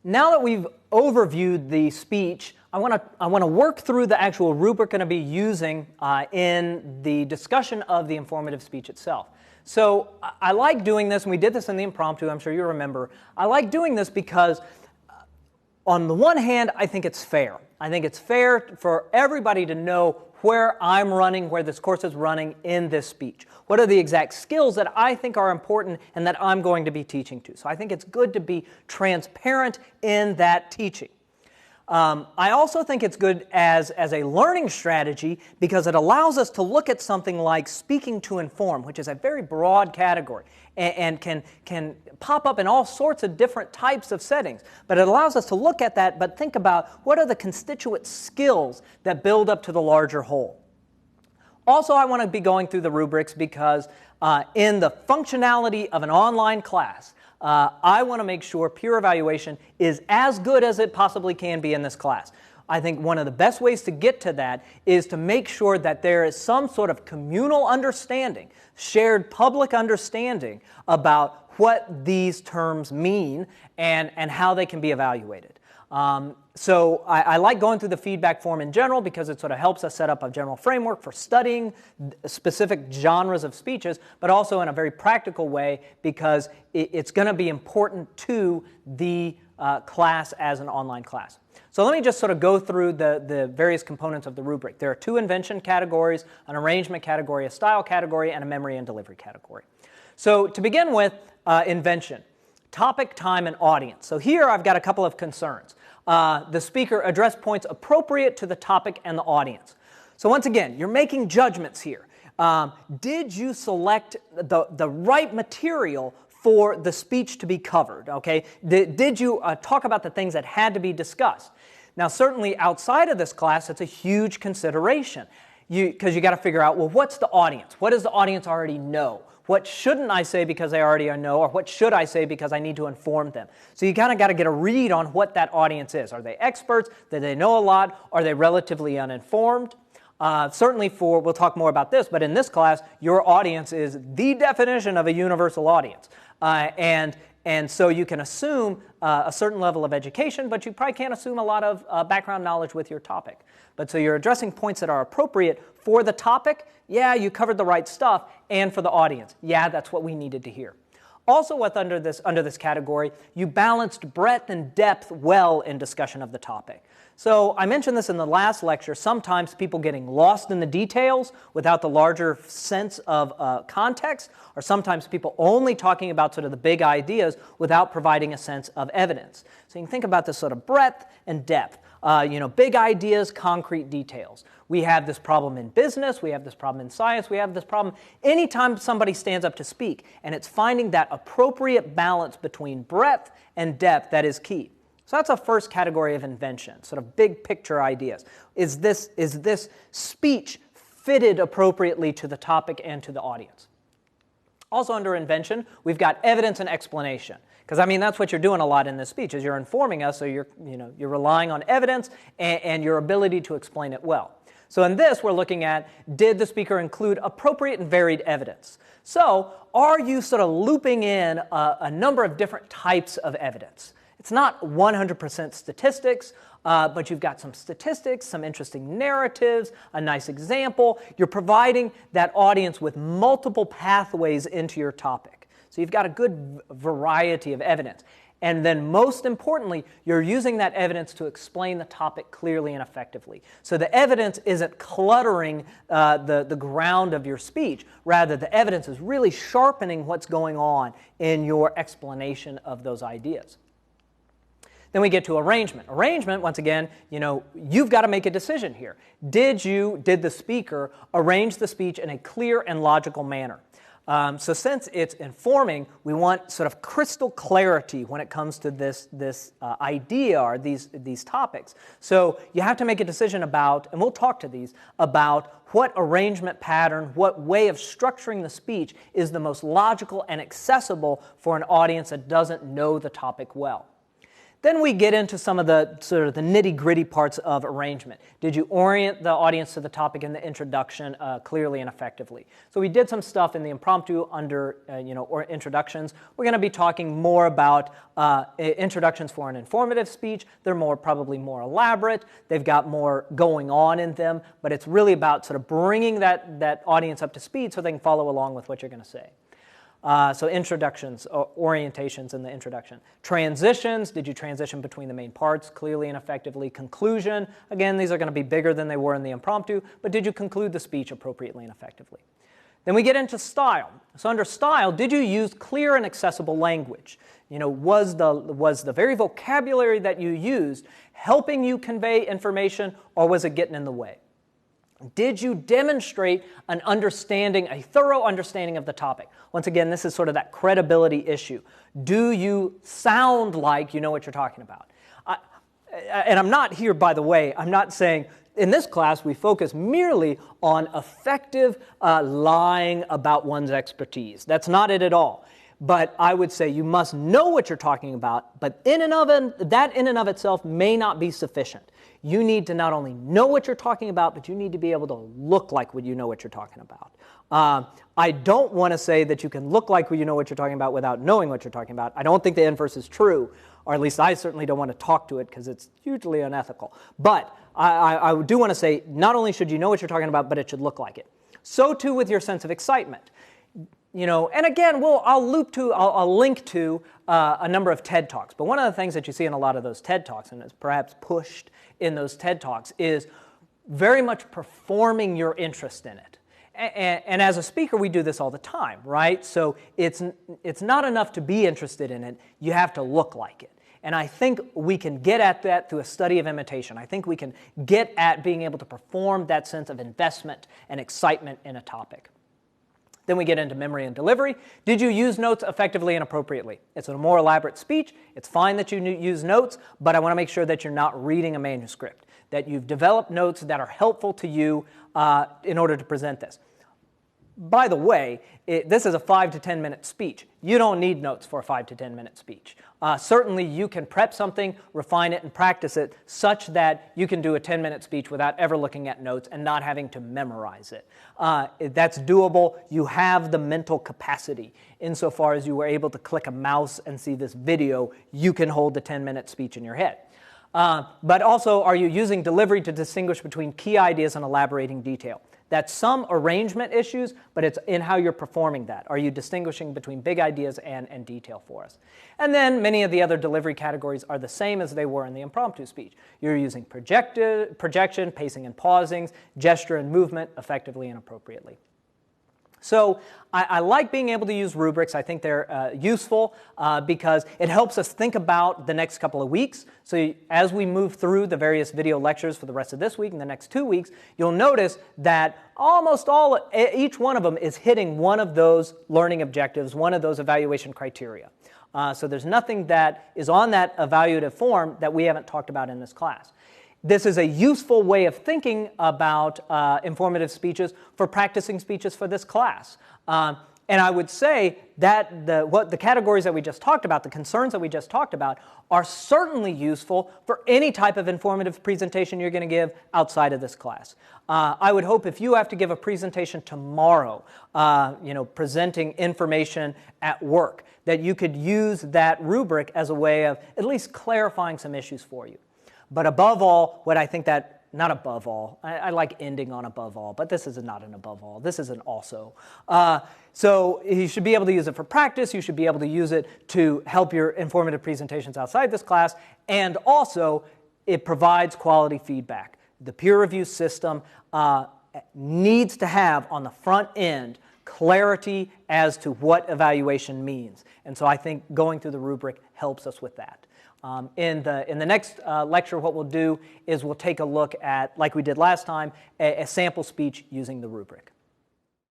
Now that we've overviewed the speech, I want to work through the actual rubric we're going to be using in the discussion of the informative speech itself. So I like doing this, and we did this in the impromptu, I'm sure you remember. I like doing this because on the one hand, I think it's fair. I think it's fair for everybody to know where I'm running, where this course is running in this speech. What are the exact skills that I think are important and that I'm going to be teaching to? So I think it's good to be transparent in that teaching. I also think it's good as a learning strategy because it allows us to look at something like speaking to inform, which is a very broad category and can pop up in all sorts of different types of settings. But it allows us to look at that, but think about what are the constituent skills that build up to the larger whole. Also, I want to be going through the rubrics because in the functionality of an online class, I want to make sure peer evaluation is as good as it possibly can be in this class. I think one of the best ways to get to that is to make sure that there is some sort of communal understanding, shared public understanding about what these terms mean and how they can be evaluated. So I like going through the feedback form in general because it sort of helps us set up a general framework for studying specific genres of speeches, but also in a very practical way because it's going to be important to the class as an online class. So let me just sort of go through the various components of the rubric. There are 2 invention categories, an arrangement category, a style category, and a memory and delivery category. So to begin with, invention. Topic, time, and audience. So here I've got a couple of concerns. The speaker addressed points appropriate to the topic and the audience. So once again, you're making judgments here. Did you select the right material for the speech to be covered? Okay? Did you talk about the things that had to be discussed? Now certainly outside of this class, it's a huge consideration because you got to figure out, well, what's the audience? What does the audience already know? What shouldn't I say because I already know, or what should I say because I need to inform them? So you kind of got to get a read on what that audience is. Are they experts? Do they know a lot? Are they relatively uninformed? Certainly we'll talk more about this, but in this class, your audience is the definition of a universal audience. And so you can assume a certain level of education, but you probably can't assume a lot of background knowledge with your topic. But so you're addressing points that are appropriate for the topic. Yeah, you covered the right stuff. And for the audience. Yeah, that's what we needed to hear. Also under this category, you balanced breadth and depth well in discussion of the topic. So I mentioned this in the last lecture, sometimes people getting lost in the details without the larger sense of context, or sometimes people only talking about sort of the big ideas without providing a sense of evidence. So you can think about this sort of breadth and depth. Big ideas, concrete details. We have this problem in business, we have this problem in science, we have this problem anytime somebody stands up to speak, and it's finding that appropriate balance between breadth and depth that is key. So that's a first category of invention, sort of big picture ideas. Is this speech fitted appropriately to the topic and to the audience? Also under invention, we've got evidence and explanation. Because, I mean, that's what you're doing a lot in this speech, is you're informing us, so you're relying on evidence and your ability to explain it well. So in this, we're looking at, did the speaker include appropriate and varied evidence? So are you sort of looping in a number of different types of evidence? It's not 100% statistics, but you've got some statistics, some interesting narratives, a nice example. You're providing that audience with multiple pathways into your topic. So you've got a good variety of evidence. And then most importantly, you're using that evidence to explain the topic clearly and effectively. So the evidence isn't cluttering the ground of your speech. Rather, the evidence is really sharpening what's going on in your explanation of those ideas. Then we get to arrangement. Arrangement, once again, you've got to make a decision here. Did the speaker arrange the speech in a clear and logical manner? So since it's informing, we want sort of crystal clarity when it comes to this idea or these topics. So you have to make a decision about, and we'll talk to these, about what arrangement pattern, what way of structuring the speech is the most logical and accessible for an audience that doesn't know the topic well. Then we get into some of the sort of the nitty-gritty parts of arrangement. Did you orient the audience to the topic in the introduction clearly and effectively? So we did some stuff in the impromptu under or introductions. We're going to be talking more about introductions for an informative speech. They're probably more elaborate. They've got more going on in them, but it's really about sort of bringing that audience up to speed so they can follow along with what you're going to say. So introductions, orientations in the introduction. Transitions, did you transition between the main parts clearly and effectively? Conclusion, again, these are going to be bigger than they were in the impromptu, but did you conclude the speech appropriately and effectively? Then we get into style. So under style, did you use clear and accessible language? Was the very vocabulary that you used helping you convey information, or was it getting in the way? Did you demonstrate an understanding, a thorough understanding of the topic? Once again, this is sort of that credibility issue. Do you sound like you know what you're talking about? And I'm not here, by the way, I'm not saying in this class we focus merely on effective lying about one's expertise. That's not it at all. But I would say you must know what you're talking about, but that in and of itself may not be sufficient. You need to not only know what you're talking about, but you need to be able to look like you know what you're talking about. I don't want to say that you can look like you know what you're talking about without knowing what you're talking about. I don't think the inverse is true, or at least I certainly don't want to talk to it because it's hugely unethical. But I do want to say not only should you know what you're talking about, but it should look like it. So too with your sense of excitement. And again, I'll link to a number of TED Talks. But one of the things that you see in a lot of those TED Talks, and is perhaps pushed in those TED Talks, is very much performing your interest in it. And as a speaker, we do this all the time, right? So it's not enough to be interested in it. You have to look like it. And I think we can get at that through a study of imitation. I think we can get at being able to perform that sense of investment and excitement in a topic. Then we get into memory and delivery. Did you use notes effectively and appropriately? It's a more elaborate speech. It's fine that you use notes, but I want to make sure that you're not reading a manuscript, that you've developed notes that are helpful to you in order to present this. By the way, this is a 5 to 10 minute speech. You don't need notes for a 5 to 10 minute speech. Certainly you can prep something, refine it, and practice it such that you can do a 10-minute speech without ever looking at notes and not having to memorize it. That's doable. You have the mental capacity. Insofar as you were able to click a mouse and see this video, you can hold the 10-minute speech in your head. But also, are you using delivery to distinguish between key ideas and elaborating detail? That's some arrangement issues, but it's in how you're performing that. Are you distinguishing between big ideas and detail for us? And then many of the other delivery categories are the same as they were in the impromptu speech. You're using projection, pacing and pausings, gesture and movement effectively and appropriately. So I like being able to use rubrics. I think they're useful because it helps us think about the next couple of weeks. So as we move through the various video lectures for the rest of this week and the next 2 weeks, you'll notice that each one of them is hitting one of those learning objectives, one of those evaluation criteria. So there's nothing that is on that evaluative form that we haven't talked about in this class. This is a useful way of thinking about informative speeches for practicing speeches for this class. And I would say that the categories that we just talked about, the concerns that we just talked about, are certainly useful for any type of informative presentation you're going to give outside of this class. I would hope if you have to give a presentation tomorrow, presenting information at work, that you could use that rubric as a way of at least clarifying some issues for you. But above all, what I think that, not above all, I like ending on above all, but this is not an above all, this is an also. So you should be able to use it for practice, you should be able to use it to help your informative presentations outside this class, and also it provides quality feedback. The peer review system needs to have on the front end clarity as to what evaluation means. And so I think going through the rubric helps us with that. In the next lecture, what we'll do is we'll take a look at, like we did last time, a sample speech using the rubric.